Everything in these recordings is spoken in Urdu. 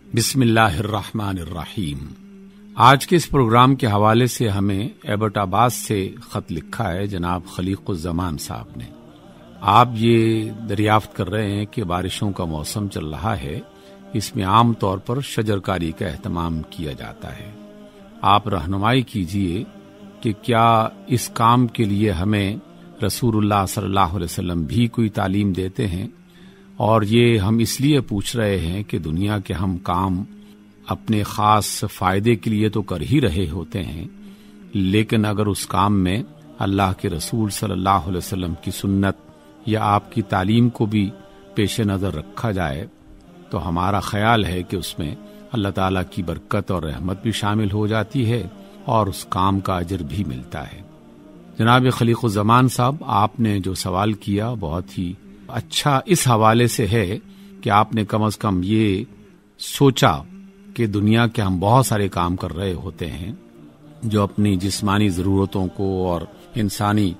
بسم اللہ الرحمن الرحیم۔ آج کے اس پروگرام کے حوالے سے ہمیں ایبٹ آباد سے خط لکھا ہے جناب خلیق الزمان صاحب نے۔ آپ یہ دریافت کر رہے ہیں کہ بارشوں کا موسم چل رہا ہے، اس میں عام طور پر شجرکاری کا اہتمام کیا جاتا ہے۔ آپ رہنمائی کیجئے کہ کیا اس کام کے لیے ہمیں رسول اللہ صلی اللہ علیہ وسلم بھی کوئی تعلیم دیتے ہیں؟ اور یہ ہم اس لیے پوچھ رہے ہیں کہ دنیا کے ہم کام اپنے خاص فائدے کے لیے تو کر ہی رہے ہوتے ہیں، لیکن اگر اس کام میں اللہ کے رسول صلی اللہ علیہ وسلم کی سنت یا آپ کی تعلیم کو بھی پیش نظر رکھا جائے تو ہمارا خیال ہے کہ اس میں اللہ تعالیٰ کی برکت اور رحمت بھی شامل ہو جاتی ہے اور اس کام کا اجر بھی ملتا ہے۔ جناب خلیق الزمان صاحب، آپ نے جو سوال کیا بہت ہی اچھا اس حوالے سے ہے کہ آپ نے کم از کم یہ سوچا کہ دنیا کے ہم بہت سارے کام کر رہے ہوتے ہیں جو اپنی جسمانی ضرورتوں کو اور انسانی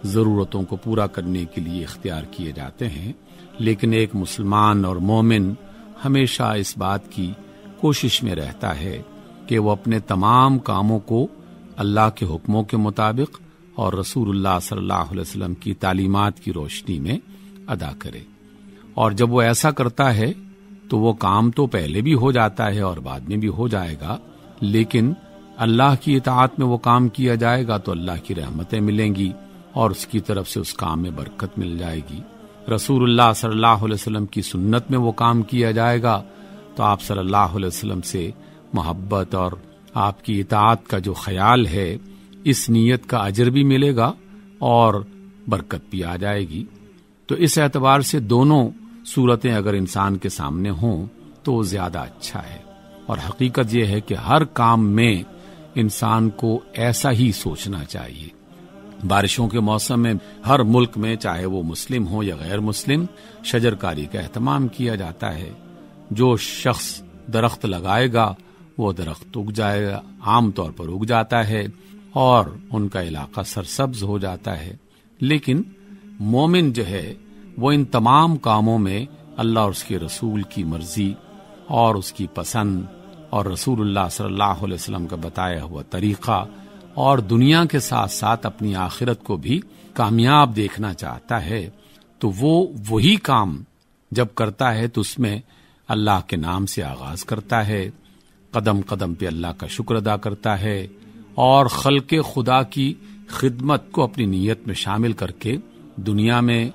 ضرورتوں کو پورا کرنے کے لیے اختیار کیے جاتے ہیں، لیکن ایک مسلمان اور مومن ہمیشہ اس بات کی کوشش میں رہتا ہے کہ وہ اپنے تمام کاموں کو اللہ کے حکموں کے مطابق اور رسول اللہ صلی اللہ علیہ وسلم کی تعلیمات کی روشنی میں ادا کرے۔ اور جب وہ ایسا کرتا ہے تو وہ کام تو پہلے بھی ہو جاتا ہے اور بعد میں بھی ہو جائے گا، لیکن اللہ کی اطاعت میں وہ کام کیا جائے گا تو اللہ کی رحمتیں ملیں گی اور اس کی طرف سے اس کام میں برکت مل جائے گی۔ رسول اللہ صلی اللہ علیہ وسلم کی سنت میں وہ کام کیا جائے گا تو آپ صلی اللہ علیہ وسلم سے محبت اور آپ کی اطاعت کا جو خیال ہے، اس نیت کا اجر بھی ملے گا اور برکت بھی آ جائے گی۔ تو اس اعتبار سے دونوں صورتیں اگر انسان کے سامنے ہوں تو زیادہ اچھا ہے، اور حقیقت یہ ہے کہ ہر کام میں انسان کو ایسا ہی سوچنا چاہیے۔ بارشوں کے موسم میں ہر ملک میں، چاہے وہ مسلم ہو یا غیر مسلم، شجرکاری کا اہتمام کیا جاتا ہے۔ جو شخص درخت لگائے گا وہ درخت اگ جائے گا، عام طور پر اگ جاتا ہے اور ان کا علاقہ سرسبز ہو جاتا ہے۔ لیکن مومن جو ہے وہ ان تمام کاموں میں اللہ اور اس کے رسول کی مرضی اور اس کی پسند اور رسول اللہ صلی اللہ علیہ وسلم کا بتایا ہوا طریقہ اور دنیا کے ساتھ ساتھ اپنی آخرت کو بھی کامیاب دیکھنا چاہتا ہے، تو وہ وہی کام جب کرتا ہے تو اس میں اللہ کے نام سے آغاز کرتا ہے، قدم قدم پہ اللہ کا شکر ادا کرتا ہے اور خلق خدا کی خدمت کو اپنی نیت میں شامل کر کے دنیا میں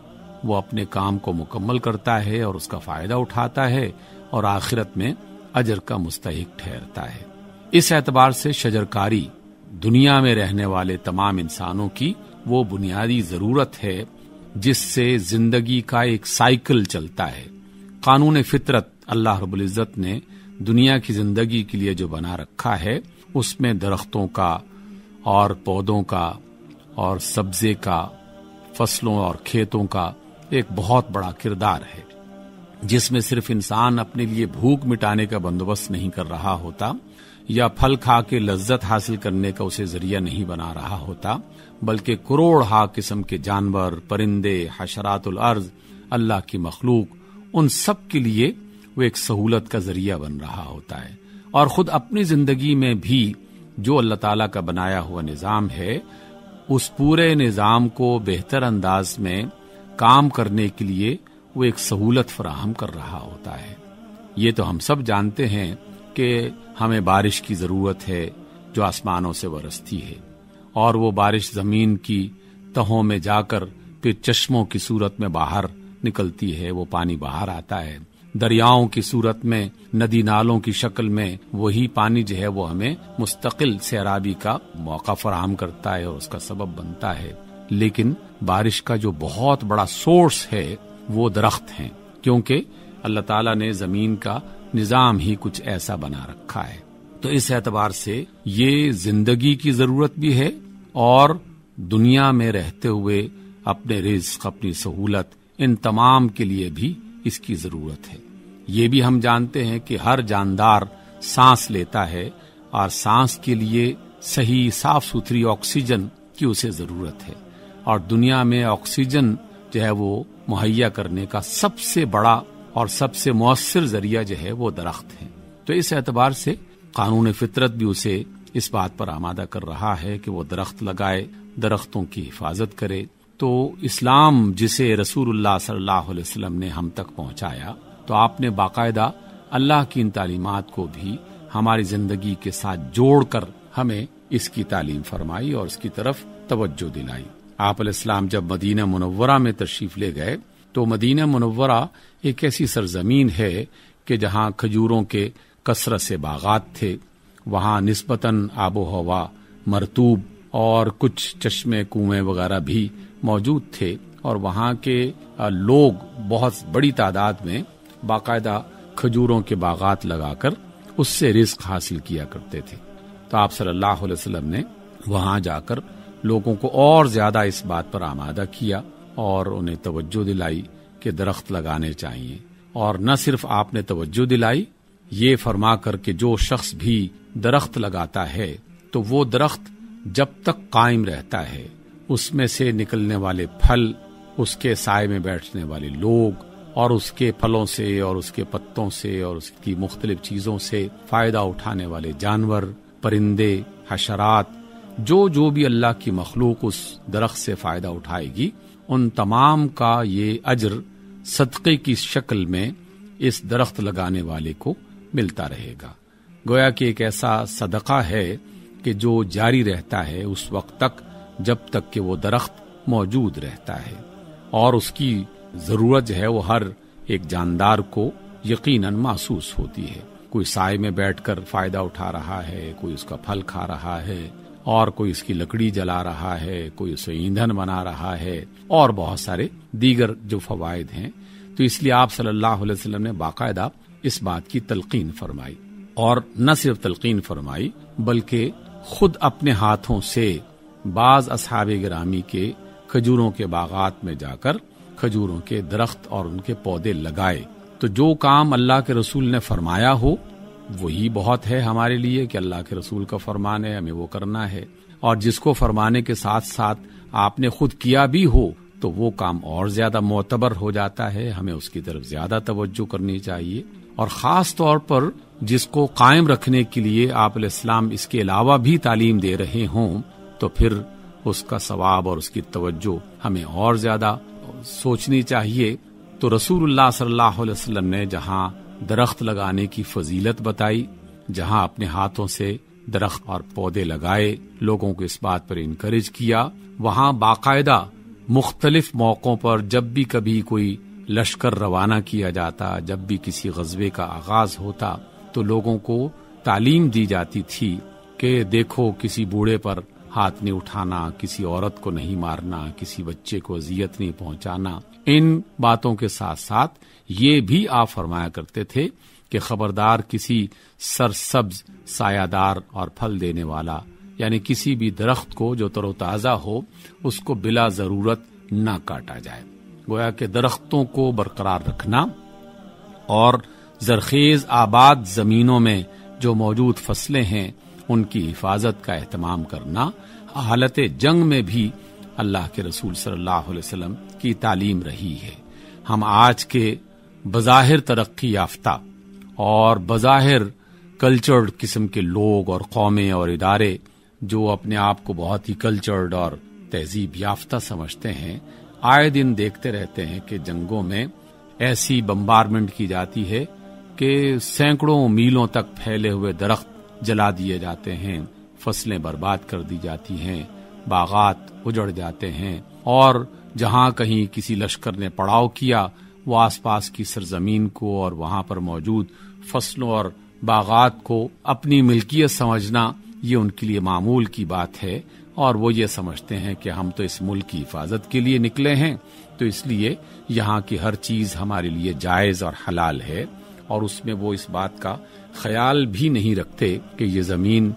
وہ اپنے کام کو مکمل کرتا ہے اور اس کا فائدہ اٹھاتا ہے اور آخرت میں اجر کا مستحق ٹھہرتا ہے۔ اس اعتبار سے شجرکاری دنیا میں رہنے والے تمام انسانوں کی وہ بنیادی ضرورت ہے جس سے زندگی کا ایک سائیکل چلتا ہے۔ قانون فطرت اللہ رب العزت نے دنیا کی زندگی کے لیے جو بنا رکھا ہے، اس میں درختوں کا اور پودوں کا اور سبزے کا، فصلوں اور کھیتوں کا ایک بہت بڑا کردار ہے، جس میں صرف انسان اپنے لیے بھوک مٹانے کا بندوبست نہیں کر رہا ہوتا یا پھل کھا کے لذت حاصل کرنے کا اسے ذریعہ نہیں بنا رہا ہوتا، بلکہ کروڑ ہا قسم کے جانور، پرندے، حشرات الارض، اللہ کی مخلوق، ان سب کے لیے وہ ایک سہولت کا ذریعہ بن رہا ہوتا ہے۔ اور خود اپنی زندگی میں بھی جو اللہ تعالیٰ کا بنایا ہوا نظام ہے، اس پورے نظام کو بہتر انداز میں کام کرنے کے لیے وہ ایک سہولت فراہم کر رہا ہوتا ہے۔ یہ تو ہم سب جانتے ہیں کہ ہمیں بارش کی ضرورت ہے جو آسمانوں سے برستی ہے، اور وہ بارش زمین کی تہوں میں جا کر پھر چشموں کی صورت میں باہر نکلتی ہے، وہ پانی باہر آتا ہے، دریاؤں کی صورت میں، ندی نالوں کی شکل میں وہی پانی جو ہے وہ ہمیں مستقل سیرابی کا موقع فراہم کرتا ہے اور اس کا سبب بنتا ہے۔ لیکن بارش کا جو بہت بڑا سورس ہے وہ درخت ہیں، کیونکہ اللہ تعالیٰ نے زمین کا نظام ہی کچھ ایسا بنا رکھا ہے۔ تو اس اعتبار سے یہ زندگی کی ضرورت بھی ہے اور دنیا میں رہتے ہوئے اپنے رزق، اپنی سہولت، ان تمام کے لیے بھی اس کی ضرورت ہے۔ یہ بھی ہم جانتے ہیں کہ ہر جاندار سانس لیتا ہے اور سانس کے لیے صحیح صاف ستھری آکسیجن کی اسے ضرورت ہے، اور دنیا میں آکسیجن جو ہے وہ مہیا کرنے کا سب سے بڑا اور سب سے مؤثر ذریعہ جو ہے وہ درخت ہے۔ تو اس اعتبار سے قانون فطرت بھی اسے اس بات پر آمادہ کر رہا ہے کہ وہ درخت لگائے، درختوں کی حفاظت کرے۔ تو اسلام جسے رسول اللہ صلی اللہ علیہ وسلم نے ہم تک پہنچایا، تو آپ نے باقاعدہ اللہ کی ان تعلیمات کو بھی ہماری زندگی کے ساتھ جوڑ کر ہمیں اس کی تعلیم فرمائی اور اس کی طرف توجہ دلائی۔ آپ علیہ السلام جب مدینہ منورہ میں تشریف لے گئے تو مدینہ منورہ ایک ایسی سرزمین ہے کہ جہاں کھجوروں کے کثرت سے باغات تھے، وہاں نسبتاً آب و ہوا مرطوب اور کچھ چشمے کنویں وغیرہ بھی موجود تھے، اور وہاں کے لوگ بہت بڑی تعداد میں باقاعدہ کھجوروں کے باغات لگا کر اس سے رزق حاصل کیا کرتے تھے۔ تو آپ صلی اللہ علیہ وسلم نے وہاں جا کر لوگوں کو اور زیادہ اس بات پر آمادہ کیا اور انہیں توجہ دلائی کہ درخت لگانے چاہیے، اور نہ صرف آپ نے توجہ دلائی، یہ فرما کر کہ جو شخص بھی درخت لگاتا ہے تو وہ درخت جب تک قائم رہتا ہے اس میں سے نکلنے والے پھل، اس کے سائے میں بیٹھنے والے لوگ، اور اس کے پھلوں سے اور اس کے پتوں سے اور اس کی مختلف چیزوں سے فائدہ اٹھانے والے جانور، پرندے، حشرات، جو بھی اللہ کی مخلوق اس درخت سے فائدہ اٹھائے گی، ان تمام کا یہ اجر صدقے کی شکل میں اس درخت لگانے والے کو ملتا رہے گا۔ گویا کہ ایک ایسا صدقہ ہے کہ جو جاری رہتا ہے اس وقت تک جب تک کہ وہ درخت موجود رہتا ہے، اور اس کی ضرورت جو ہے وہ ہر ایک جاندار کو یقیناً محسوس ہوتی ہے۔ کوئی سائے میں بیٹھ کر فائدہ اٹھا رہا ہے، کوئی اس کا پھل کھا رہا ہے، اور کوئی اس کی لکڑی جلا رہا ہے، کوئی اسے ایندھن بنا رہا ہے، اور بہت سارے دیگر جو فوائد ہیں۔ تو اس لیے آپ صلی اللہ علیہ وسلم نے باقاعدہ اس بات کی تلقین فرمائی، اور نہ صرف تلقین فرمائی بلکہ خود اپنے ہاتھوں سے بعض اصحاب گرامی کے کھجوروں کے باغات میں جا کر کھجوروں کے درخت اور ان کے پودے لگائے۔ تو جو کام اللہ کے رسول نے فرمایا ہو وہی بہت ہے ہمارے لیے کہ اللہ کے رسول کا فرمان ہے، ہمیں وہ کرنا ہے، اور جس کو فرمانے کے ساتھ ساتھ آپ نے خود کیا بھی ہو تو وہ کام اور زیادہ معتبر ہو جاتا ہے، ہمیں اس کی طرف زیادہ توجہ کرنی چاہیے۔ اور خاص طور پر جس کو قائم رکھنے کے لیے آپ علیہ السلام اس کے علاوہ بھی تعلیم دے رہے ہوں تو پھر اس کا ثواب اور اس کی توجہ ہمیں اور زیادہ سوچنی چاہیے۔ تو رسول اللہ صلی اللہ علیہ وسلم نے جہاں درخت لگانے کی فضیلت بتائی، جہاں اپنے ہاتھوں سے درخت اور پودے لگائے، لوگوں کو اس بات پر انکریج کیا، وہاں باقاعدہ مختلف موقعوں پر جب بھی کبھی کوئی لشکر روانہ کیا جاتا، جب بھی کسی غزوے کا آغاز ہوتا تو لوگوں کو تعلیم دی جاتی تھی کہ دیکھو کسی بوڑھے پر ہاتھ نہیں اٹھانا، کسی عورت کو نہیں مارنا، کسی بچے کو اذیت نہیں پہنچانا۔ ان باتوں کے ساتھ ساتھ یہ بھی آپ فرمایا کرتے تھے کہ خبردار کسی سرسبز سایہ دار اور پھل دینے والا، یعنی کسی بھی درخت کو جو تر و تازہ ہو اس کو بلا ضرورت نہ کاٹا جائے۔ گویا کہ درختوں کو برقرار رکھنا اور زرخیز آباد زمینوں میں جو موجود فصلیں ہیں ان کی حفاظت کا اہتمام کرنا حالت جنگ میں بھی اللہ کے رسول صلی اللہ علیہ وسلم کی تعلیم رہی ہے۔ ہم آج کے بظاہر ترقی یافتہ اور بظاہر کلچرڈ قسم کے لوگ اور قومیں اور ادارے جو اپنے آپ کو بہت ہی کلچرڈ اور تہذیب یافتہ سمجھتے ہیں، آئے دن دیکھتے رہتے ہیں کہ جنگوں میں ایسی بمبارمنٹ کی جاتی ہے کہ سینکڑوں میلوں تک پھیلے ہوئے درخت جلا دیے جاتے ہیں، فصلیں برباد کر دی جاتی ہیں، باغات اجڑ جاتے ہیں، اور جہاں کہیں کسی لشکر نے پڑاؤ کیا وہ آس پاس کی سرزمین کو اور وہاں پر موجود فصلوں اور باغات کو اپنی ملکیت سمجھنا یہ ان کے لیے معمول کی بات ہے، اور وہ یہ سمجھتے ہیں کہ ہم تو اس ملک کی حفاظت کے لیے نکلے ہیں، تو اس لیے یہاں کی ہر چیز ہمارے لیے جائز اور حلال ہے، اور اس میں وہ اس بات کا خیال بھی نہیں رکھتے کہ یہ زمین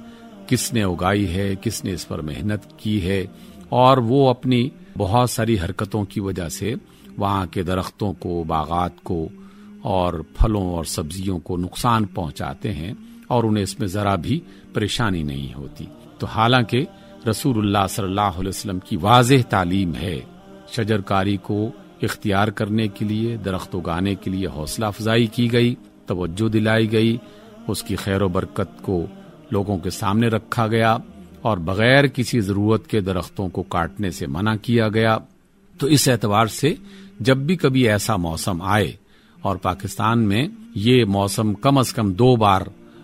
کس نے اگائی ہے، کس نے اس پر محنت کی ہے، اور وہ اپنی بہت ساری حرکتوں کی وجہ سے وہاں کے درختوں کو، باغات کو اور پھلوں اور سبزیوں کو نقصان پہنچاتے ہیں، اور انہیں اس میں ذرا بھی پریشانی نہیں ہوتی۔ تو حالانکہ رسول اللہ صلی اللہ علیہ وسلم کی واضح تعلیم ہے، شجر کاری کو اختیار کرنے کے لیے، درخت اگانے کے لیے حوصلہ افزائی کی گئی، توجہ دلائی گئی اس کی خیر و برکت کو لوگوں کے سامنے رکھا گیا اور بغیر کسی ضرورت کے درختوں کو کاٹنے سے منع کیا گیا. تو اس اعتبار سے جب بھی کبھی ایسا موسم آئے، اور پاکستان میں یہ موسم کم از کم 2 بار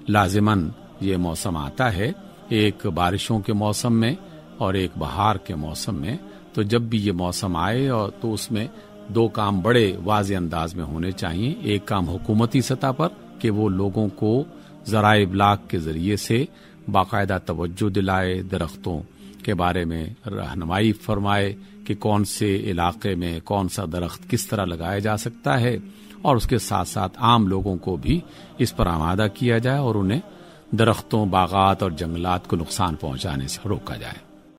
لازماً یہ موسم آتا ہے، ایک بارشوں کے موسم میں اور ایک بہار کے موسم میں. تو جب بھی یہ موسم آئے اور تو اس میں 2 کام بڑے واضح انداز میں ہونے چاہیے. ایک کام حکومتی سطح پر کہ وہ لوگوں کو ذرائع ابلاغ کے ذریعے سے باقاعدہ توجہ دلائے، درختوں کے بارے میں رہنمائی فرمائے کہ کون سے علاقے میں کون سا درخت کس طرح لگایا جا سکتا ہے، اور اس کے ساتھ ساتھ عام لوگوں کو بھی اس پر آمادہ کیا جائے اور انہیں درختوں، باغات اور جنگلات کو نقصان پہنچانے سے روکا جائے.